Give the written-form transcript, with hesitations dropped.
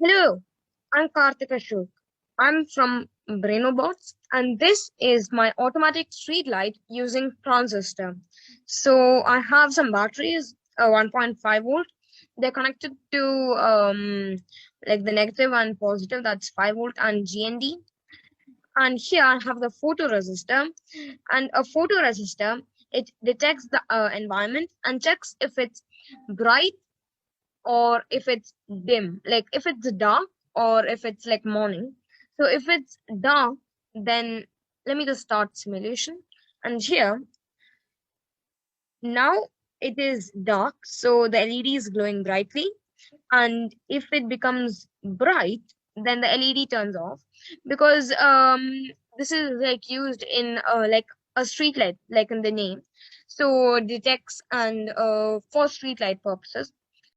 Hello, I'm Karthik. I'm from Brainobots, and this is my automatic street light using transistor. So I have some batteries, 1.5 volt. They're connected to like the negative and positive, that's 5 volt and GND. And here I have the photoresistor, and a photoresistor it detects the environment and checks if it's bright or if it's dim, like if it's dark or if it's like morning. So if it's dark, then let me just start simulation. And here now it is dark, so the LED is glowing brightly. And if it becomes bright, then the LED turns off because this is like used in like a street light, like in the name. So detects and for street light purposes.